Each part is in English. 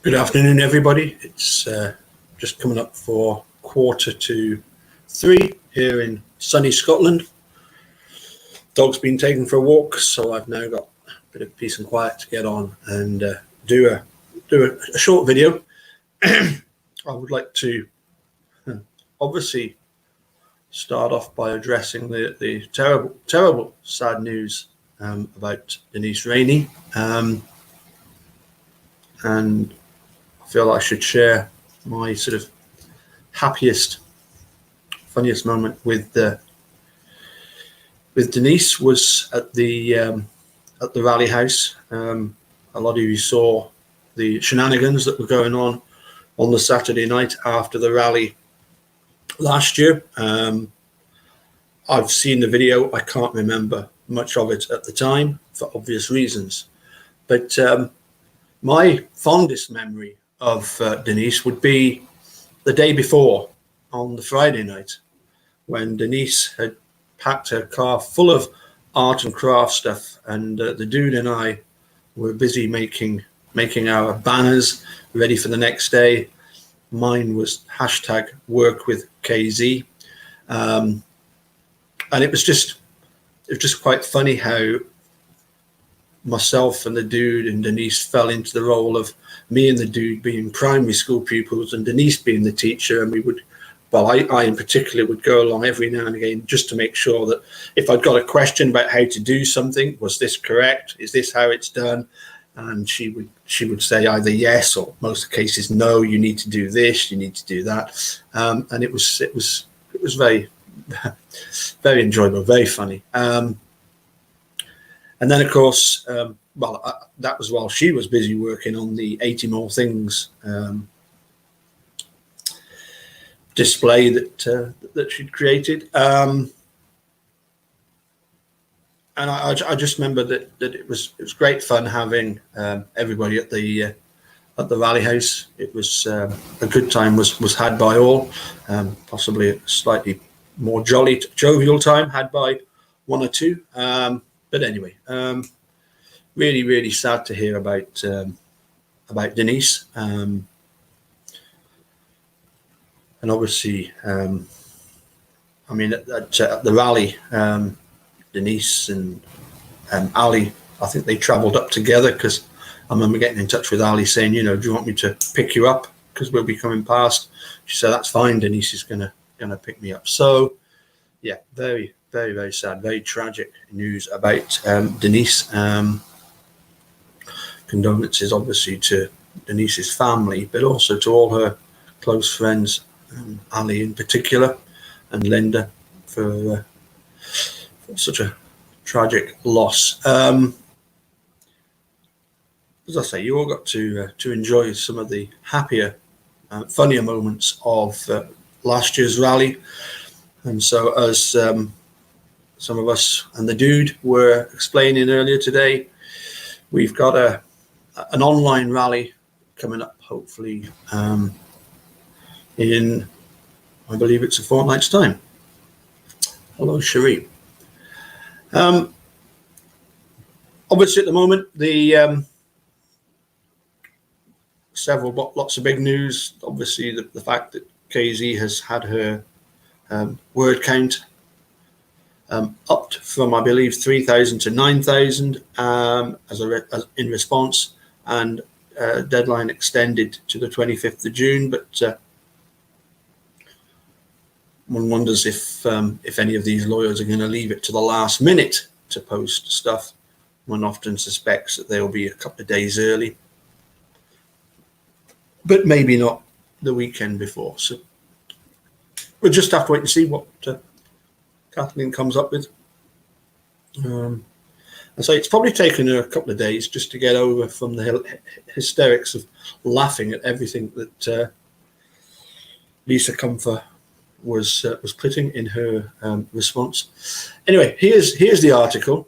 Good afternoon, everybody. It's just coming up for 2:45 here in sunny Scotland. Dog's been taken for a walk, so I've now got a bit of peace and quiet to get on and do a short video. I would like to obviously start off by addressing the terrible, sad news about Denise Rainey, and I feel I should share my sort of happiest, funniest moment with Denise was at the rally house. A lot of you saw the shenanigans that were going on the Saturday night after the rally last year. I've seen the video. I can't remember much of it at the time for obvious reasons, but my fondest memory of Denise would be the day before, on the Friday night, when Denise had packed her car full of art and craft stuff, and the dude and I were busy making our banners ready for the next day. Mine was #WorkWithKZ, and it was just quite funny how myself and the dude and Denise fell into the role of me and the dude being primary school pupils and Denise being the teacher, and we would, well, I in particular would go along every now and again just to make sure that if I'd got a question about how to do something, was this correct? Is this how it's done? And she would say either yes, or most cases no. You need to do this. You need to do that. And it was very very enjoyable, very funny. And then, of course, that was while she was busy working on the 80 More Things display that she'd created. And I just remember that it was great fun having everybody at the rally house. It was a good time was had by all, possibly a slightly more jolly, jovial time had by one or two. But anyway, really, really sad to hear about Denise. And obviously, I mean, at the rally, Denise and Ali, I think they travelled up together, because I remember getting in touch with Ali saying, do you want me to pick you up, because we'll be coming past? She said, that's fine, Denise is gonna pick me up. So yeah, very, very, very sad, very tragic news about Denise. Condolences obviously to Denise's family, but also to all her close friends, Ali in particular, and Linda, for such a tragic loss. As I say, you all got to enjoy some of the happier, funnier moments of last year's rally. And so, as some of us and the dude were explaining earlier today, we've got an online rally coming up, hopefully in, I believe it's a fortnight's time. Hello, Cherie. Obviously, at the moment, the lots of big news. Obviously, the fact that KZ has had her word count upped from, I believe, 3,000 to 9,000 as in response, and deadline extended to the 25th of June. But one wonders if any of these lawyers are going to leave it to the last minute to post stuff. One often suspects that they'll be a couple of days early, but maybe not the weekend before. So we'll just have to wait and see what Kathleen comes up with. And so it's probably taken her a couple of days just to get over from the hysterics of laughing at everything that Lisa Comfer was putting in her response. Anyway, here's the article.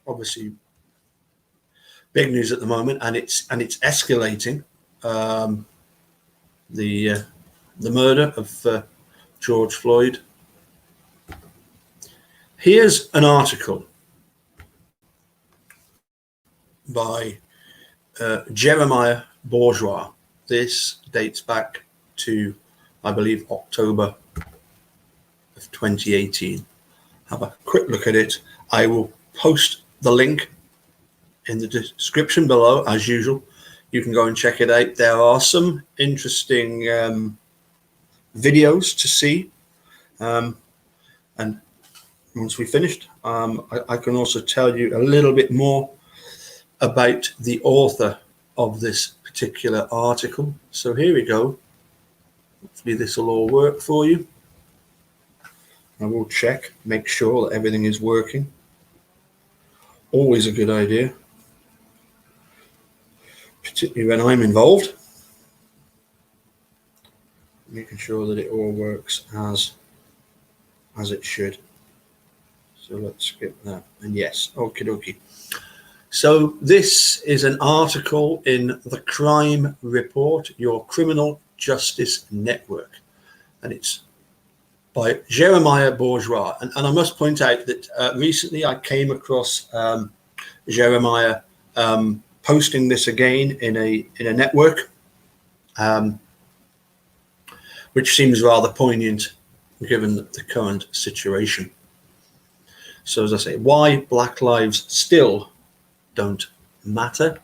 Obviously, big news at the moment, and it's escalating. The murder of George Floyd. Here's an article by Jeremiah Bourgeois. This dates back to, I believe, October of 2018. Have a quick look at it. I will post the link in the description below, as usual. You can go and check it out. There are some interesting videos to see. And once we finished, I can also tell you a little bit more about the author of this particular article. So here we go. Hopefully this will all work for you. I will check, make sure that everything is working. Always a good idea, particularly when I'm involved. Making sure that it all works as it should. So let's skip that. And yes, okie dokie. So this is an article in the Crime Report, Your Criminal Justice Network. And it's by Jeremiah Bourgeois. And I must point out that recently I came across Jeremiah posting this again in a network, which seems rather poignant given the current situation. So as I say, why Black lives still don't matter.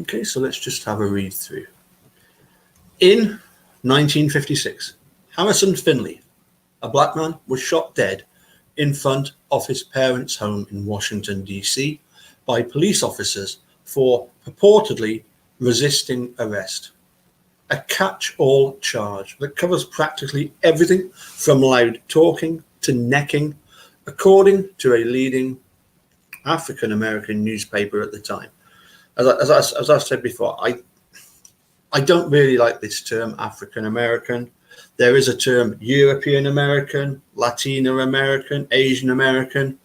Okay, so let's just have a read through. In 1956, Harrison Finley, a black man, was shot dead in front of his parents' home in Washington, D.C. by police officers for purportedly resisting arrest. A catch-all charge that covers practically everything from loud talking to necking, according to a leading African-American newspaper at the time. As I said before, I don't really like this term African-American. There is a term European-American, Latino-American, Asian-American.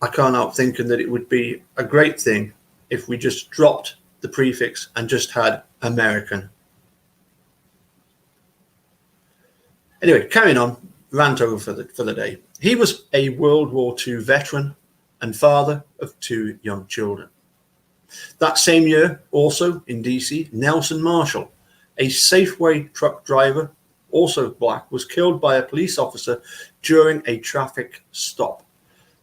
I can't help thinking that it would be a great thing if we just dropped the prefix and just had American. Anyway, carrying on, rant over for the day. He was a World War II veteran and father of 2 young children. That same year, also in DC, Nelson Marshall, a Safeway truck driver, also black, was killed by a police officer during a traffic stop.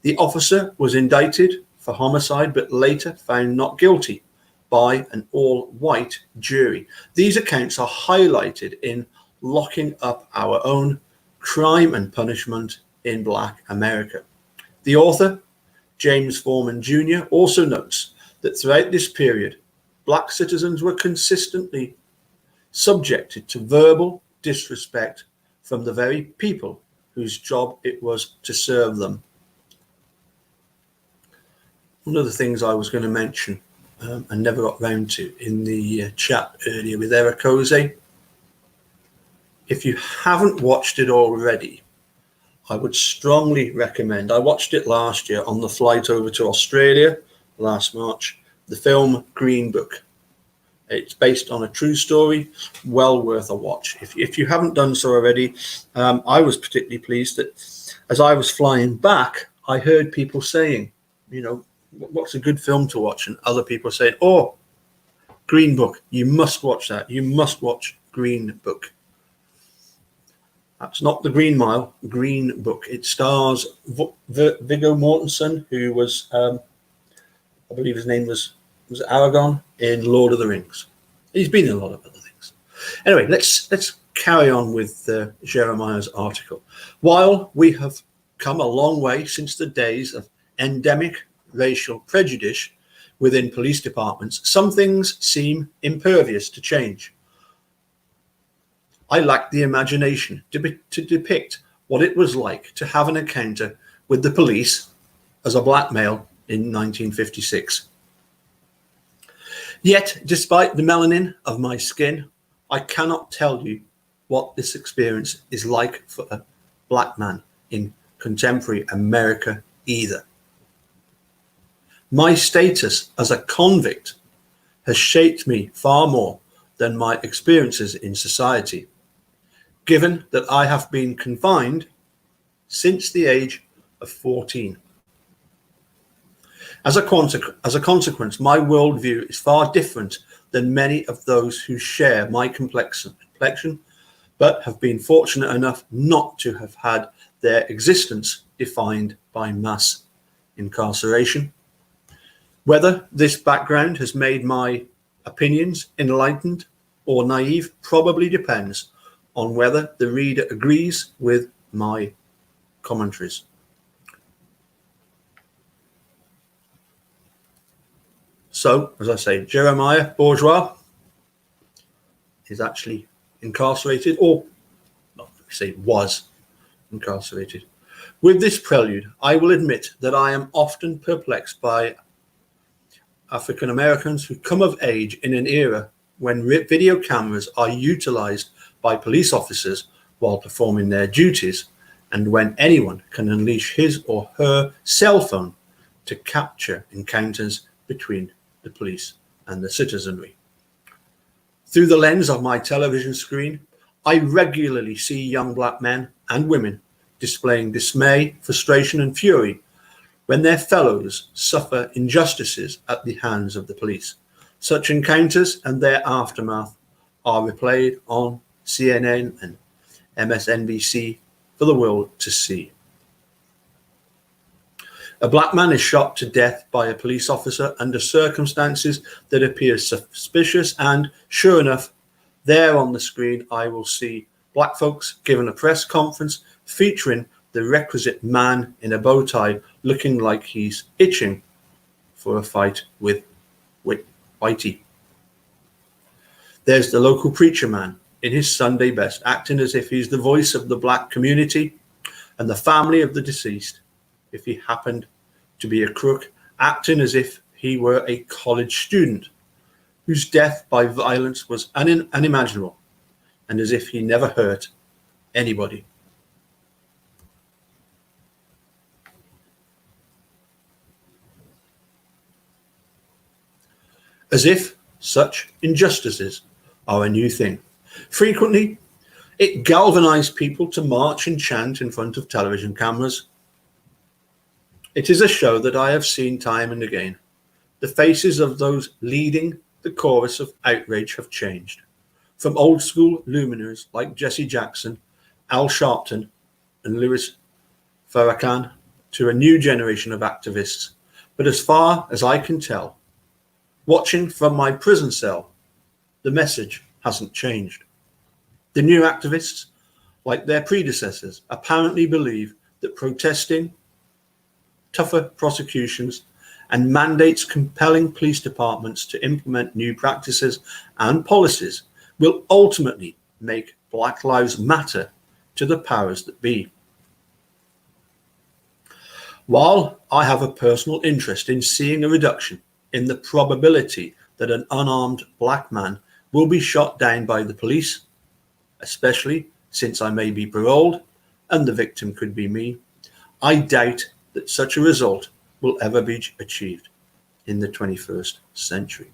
The officer was indicted for homicide, but later found not guilty by an all-white jury. These accounts are highlighted in Locking Up Our Own: Crime and Punishment in Black America. The author, James Foreman Jr., also notes that throughout this period, black citizens were consistently subjected to verbal disrespect from the very people whose job it was to serve them. One of the things I was going to mention and never got round to in the chat earlier with Eric Jose, if you haven't watched it already, I would strongly recommend. I watched it last year on the flight over to Australia last March, the film Green Book. It's based on a true story, well worth a watch. If you haven't done so already, I was particularly pleased that as I was flying back, I heard people saying, you know, what's a good film to watch? And other people saying, oh, Green Book, you must watch that. You must watch Green Book. That's not The Green Mile, Green Book. It stars Viggo Mortensen, who was, I believe his name was Aragorn in Lord of the Rings. He's been in a lot of other things. Anyway, let's carry on with Jeremiah's article. While we have come a long way since the days of endemic racial prejudice within police departments, some things seem impervious to change. I lacked the imagination to depict what it was like to have an encounter with the police as a black male in 1956. Yet, despite the melanin of my skin, I cannot tell you what this experience is like for a black man in contemporary America either. My status as a convict has shaped me far more than my experiences in society, given that I have been confined since the age of 14. As a consequence, my worldview is far different than many of those who share my complexion, but have been fortunate enough not to have had their existence defined by mass incarceration. Whether this background has made my opinions enlightened or naive probably depends on whether the reader agrees with my commentaries. So, as I say, Jeremiah Bourgeois is actually incarcerated, or not, say was incarcerated. With this prelude, I will admit that I am often perplexed by African Americans who come of age in an era when video cameras are utilized by police officers while performing their duties, and when anyone can unleash his or her cell phone to capture encounters between the police and the citizenry. Through the lens of my television screen, I regularly see young black men and women displaying dismay, frustration, and fury when their fellows suffer injustices at the hands of the police. Such encounters and their aftermath are replayed on CNN and MSNBC for the world to see. A black man is shot to death by a police officer under circumstances that appear suspicious, and sure enough, there on the screen I will see black folks giving a press conference featuring the requisite man in a bow tie looking like he's itching for a fight with Whitey. There's the local preacher man in his Sunday best, acting as if he's the voice of the black community, and the family of the deceased, if he happened to be a crook, acting as if he were a college student whose death by violence was unimaginable, and as if he never hurt anybody. As if such injustices are a new thing. Frequently, it galvanized people to march and chant in front of television cameras. It is a show that I have seen time and again. The faces of those leading the chorus of outrage have changed, from old school luminaries like Jesse Jackson, Al Sharpton, and Louis Farrakhan to a new generation of activists. But as far as I can tell, watching from my prison cell, the message hasn't changed. The new activists, like their predecessors, apparently believe that protesting, tougher prosecutions, and mandates compelling police departments to implement new practices and policies will ultimately make Black Lives Matter to the powers that be. While I have a personal interest in seeing a reduction in the probability that an unarmed black man will be shot down by the police, especially since I may be paroled and the victim could be me, I doubt that such a result will ever be achieved in the 21st century.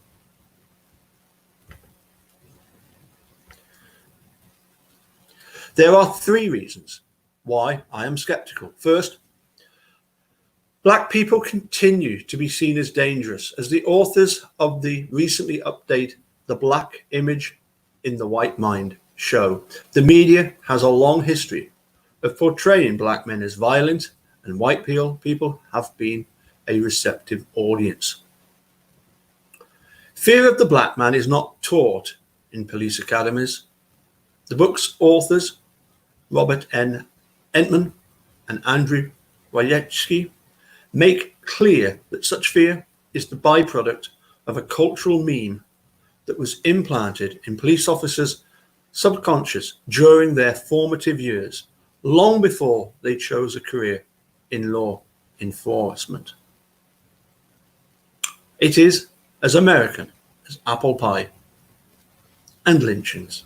There are three reasons why I am skeptical. First, black people continue to be seen as dangerous. As the authors of the recently updated The Black Image in the White Mind show, the media has a long history of portraying black men as violent, and white people have been a receptive audience. Fear of the black man is not taught in police academies. The book's authors, Robert N. Entman and Andrew Wojcicki, make clear that such fear is the byproduct of a cultural meme that was implanted in police officers' subconscious during their formative years, long before they chose a career in law enforcement. It is as American as apple pie and lynchings.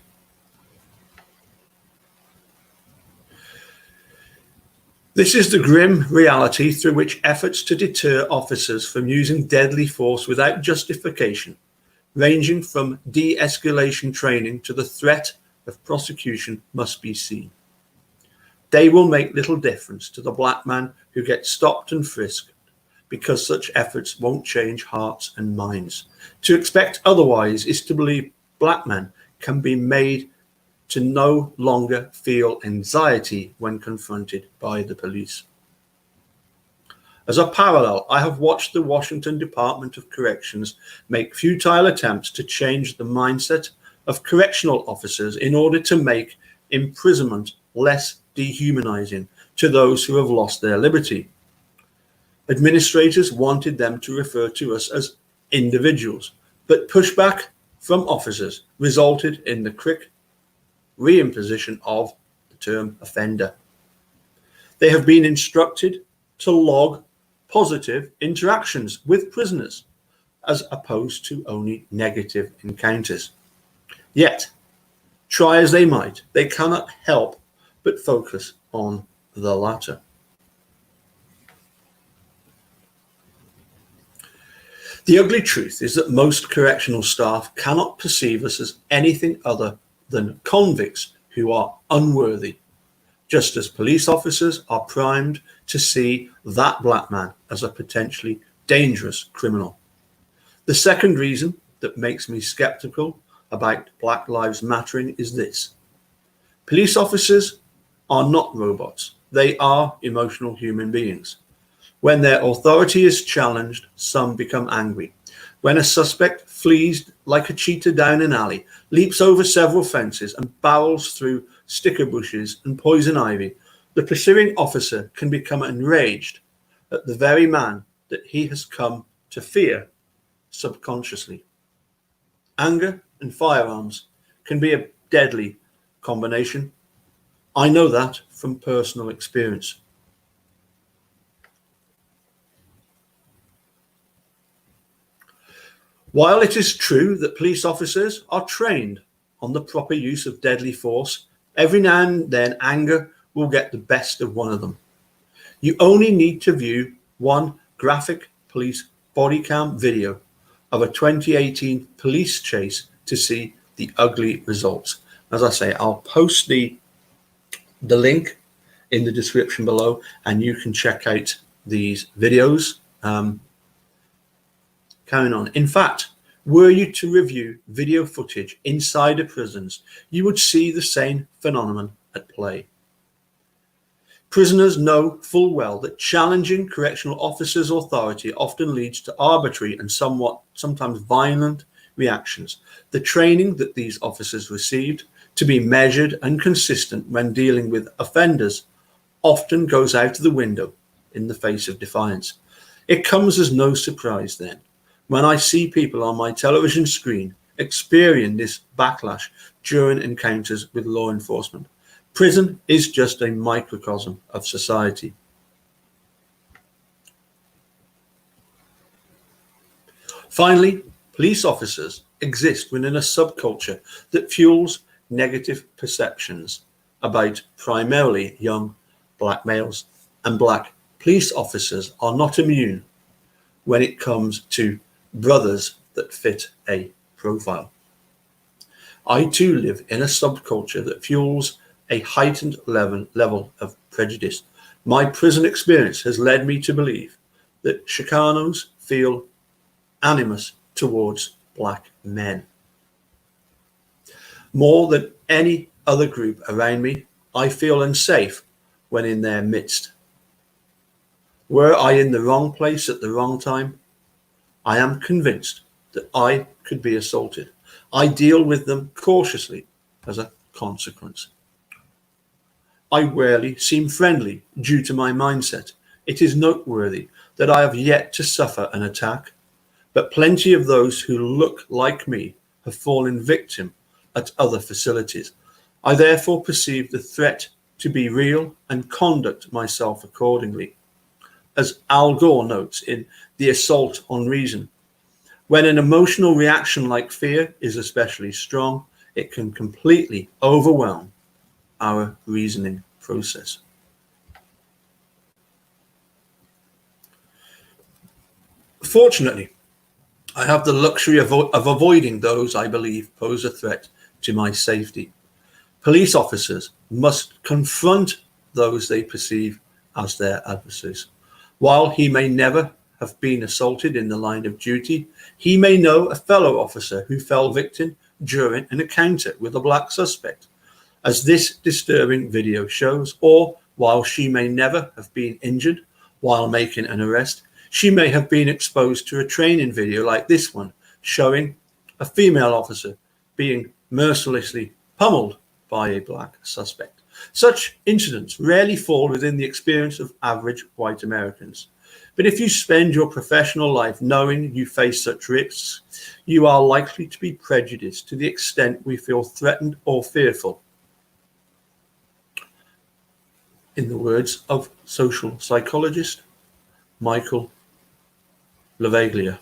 This is the grim reality through which efforts to deter officers from using deadly force without justification, ranging from de-escalation training to the threat of prosecution, must be seen. they will make little difference to the black man who gets stopped and frisked, because such efforts won't change hearts and minds. To expect otherwise is to believe black men can be made to no longer feel anxiety when confronted by the police. As a parallel, I have watched the Washington Department of Corrections make futile attempts to change the mindset of correctional officers in order to make imprisonment less dehumanizing to those who have lost their liberty. Administrators wanted them to refer to us as individuals, but pushback from officers resulted in the quick reimposition of the term offender. They have been instructed to log positive interactions with prisoners as opposed to only negative encounters. Yet, try as they might, they cannot help but focus on the latter. The ugly truth is that most correctional staff cannot perceive us as anything other than convicts who are unworthy, just as police officers are primed to see that black man as a potentially dangerous criminal. The second reason that makes me skeptical about Black Lives Mattering is this. Police officers are not robots. They are emotional human beings. When their authority is challenged, some become angry. When a suspect flees like a cheetah down an alley, leaps over several fences and barrels through sticker bushes and poison ivy, the pursuing officer can become enraged at the very man that he has come to fear subconsciously. Anger and firearms can be a deadly combination. I know that from personal experience. While it is true that police officers are trained on the proper use of deadly force, every now and then anger will get the best of one of them. You only need to view one graphic police body cam video of a 2018 police chase to see the ugly results. As I say, I'll post the link in the description below, and you can check out these videos. Carrying on. In fact, were you to review video footage inside the prisons, you would see the same phenomenon at play. Prisoners know full well that challenging correctional officers' authority often leads to arbitrary and sometimes violent reactions. The training that these officers received to be measured and consistent when dealing with offenders often goes out of the window in the face of defiance. It comes as no surprise then when I see people on my television screen experience this backlash during encounters with law enforcement. Prison is just a microcosm of society. Finally, police officers exist within a subculture that fuels negative perceptions about primarily young black males, and black police officers are not immune when it comes to brothers that fit a profile. I too live in a subculture that fuels a heightened level of prejudice. My prison experience has led me to believe that Chicanos feel animus towards black men. More than any other group around me, I feel unsafe when in their midst. Were I in the wrong place at the wrong time, I am convinced that I could be assaulted. I deal with them cautiously as a consequence. I rarely seem friendly due to my mindset. It is noteworthy that I have yet to suffer an attack, but plenty of those who look like me have fallen victim at other facilities. I therefore perceive the threat to be real and conduct myself accordingly. As Al Gore notes in The Assault on Reason, when an emotional reaction like fear is especially strong, it can completely overwhelm our reasoning process. Fortunately, I have the luxury of avoiding those I believe pose a threat to my safety. Police officers must confront those they perceive as their adversaries. While he may never have been assaulted in the line of duty, he may know a fellow officer who fell victim during an encounter with a black suspect, as this disturbing video shows. Or while she may never have been injured while making an arrest, she may have been exposed to a training video like this one, showing a female officer being mercilessly pummeled by a black suspect. Such incidents rarely fall within the experience of average white Americans. But if you spend your professional life knowing you face such risks, you are likely to be prejudiced to the extent we feel threatened or fearful. In the words of social psychologist Michael Lavaglia.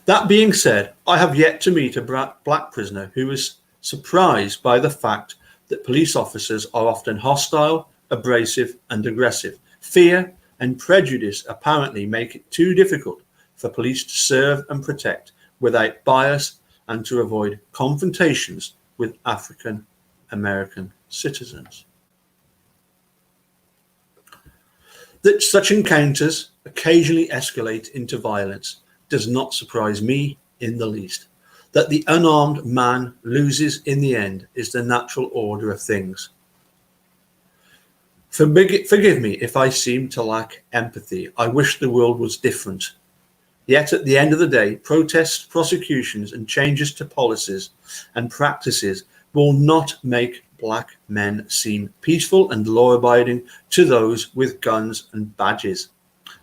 That being said, I have yet to meet a black prisoner who was surprised by the fact that police officers are often hostile, abrasive, and aggressive. Fear and prejudice apparently make it too difficult for police to serve and protect without bias and to avoid confrontations with African American citizens. That such encounters occasionally escalate into violence does not surprise me in the least. That the unarmed man loses in the end is the natural order of things. Forgive me if I seem to lack empathy. I wish the world was different. Yet at the end of the day, protests, prosecutions, and changes to policies and practices will not make black men seem peaceful and law-abiding to those with guns and badges.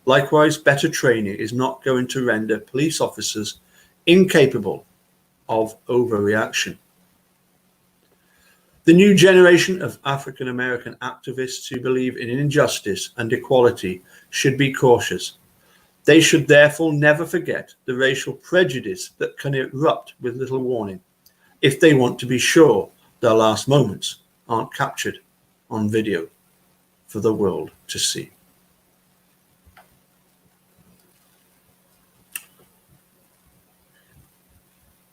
Likewise, better training is not going to render police officers incapable of overreaction. The new generation of African American activists who believe in injustice and equality should be cautious. They should therefore never forget the racial prejudice that can erupt with little warning, if they want to be sure their last moments aren't captured on video for the world to see.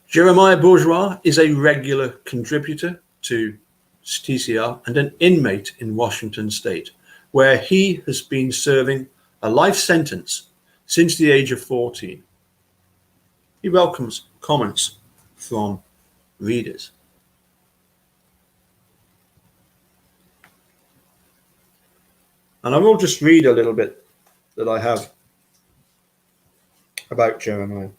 Jeremiah Bourgeois is a regular contributor to TCR and an inmate in Washington State, where he has been serving a life sentence since the age of 14. He welcomes comments from readers. And I will just read a little bit that I have about Jeremiah.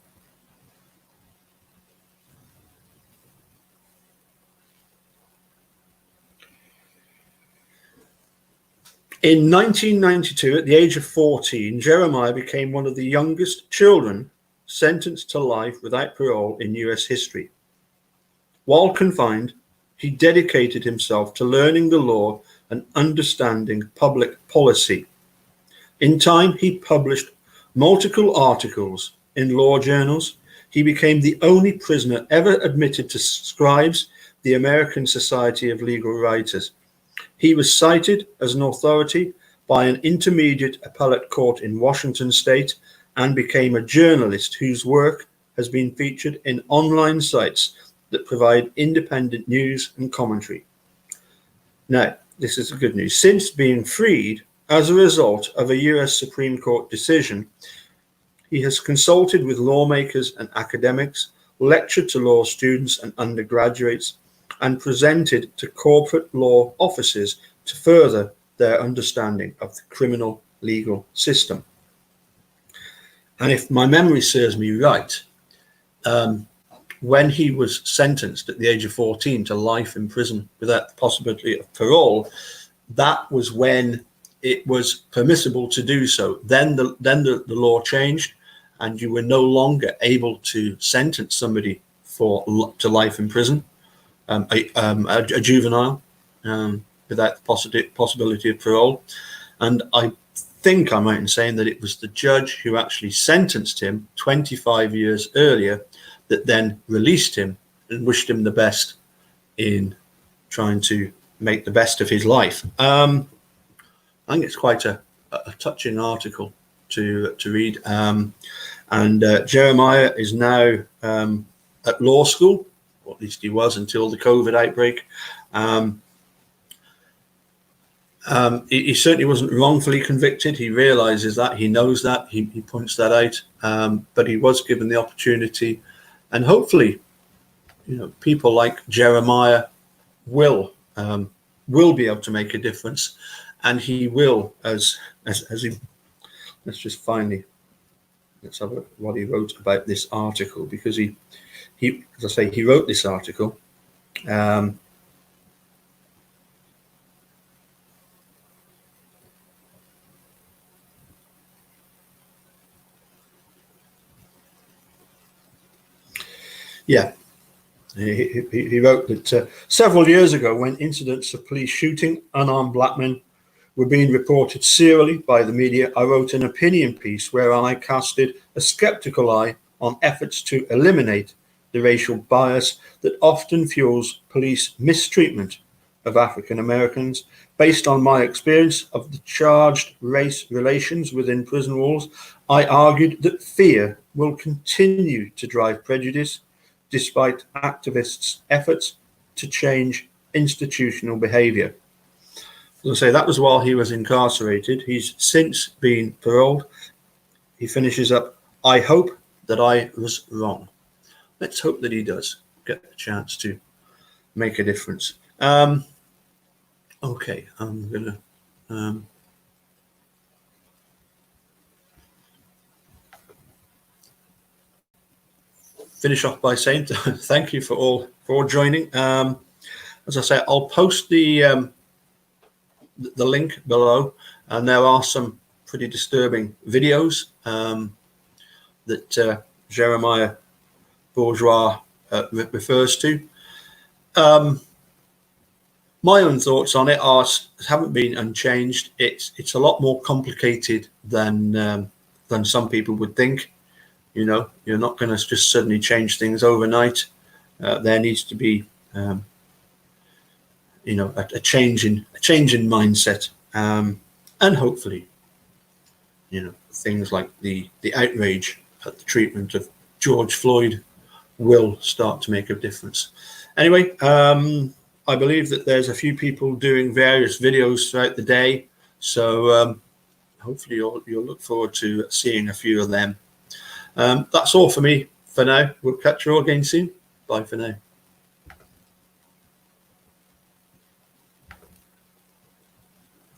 In 1992, at the age of 14, Jeremiah became one of the youngest children sentenced to life without parole in US history. While confined, he dedicated himself to learning the law and understanding public policy. In time, he published multiple articles in law journals. He became the only prisoner ever admitted to Scribes, the American Society of Legal Writers. He was cited as an authority by an intermediate appellate court in Washington State and became a journalist whose work has been featured in online sites that provide independent news and commentary. Now, this is the good news. Since being freed as a result of a US Supreme Court decision, he has consulted with lawmakers and academics, lectured to law students and undergraduates, and presented to corporate law offices to further their understanding of the criminal legal system. And if my memory serves me right, when he was sentenced at the age of 14 to life in prison without the possibility of parole, that was when it was permissible to do so. Then the law changed, and you were no longer able to sentence somebody to life in prison. A juvenile without the possibility of parole. And I think I'm right in saying that it was the judge who actually sentenced him 25 years earlier that then released him and wished him the best in trying to make the best of his life. I think it's quite a touching article to read. And Jeremiah is now at law school, or at least he was until the COVID outbreak. He certainly wasn't wrongfully convicted. He realizes that, he knows that, he points that out, but he was given the opportunity, and hopefully, people like Jeremiah will be able to make a difference, and he will, as he, let's have a, what he wrote about this article, because he as I say, he wrote this article. Yeah, he wrote that several years ago, when incidents of police shooting unarmed black men were being reported serially by the media, I wrote an opinion piece wherein I casted a skeptical eye on efforts to eliminate the racial bias that often fuels police mistreatment of African Americans. Based on my experience of the charged race relations within prison walls, I argued that fear will continue to drive prejudice despite activists' efforts to change institutional behaviour. As I say, that was while he was incarcerated. He's since been paroled. He finishes up, I hope that I was wrong. Let's hope that he does get the chance to make a difference. Okay, I'm going to... finish off by saying thank you for joining. As I say, I'll post the link below, and there are some pretty disturbing videos that Jeremiah Bourgeois refers to. My own thoughts on it haven't been unchanged. It's a lot more complicated than some people would think. You're not going to just suddenly change things overnight. There needs to be, a change in mindset, and hopefully, things like the outrage at the treatment of George Floyd will start to make a difference. Anyway, I believe that there's a few people doing various videos throughout the day, so hopefully you'll look forward to seeing a few of them. That's all for me for now. We'll catch you all again soon. Bye for now.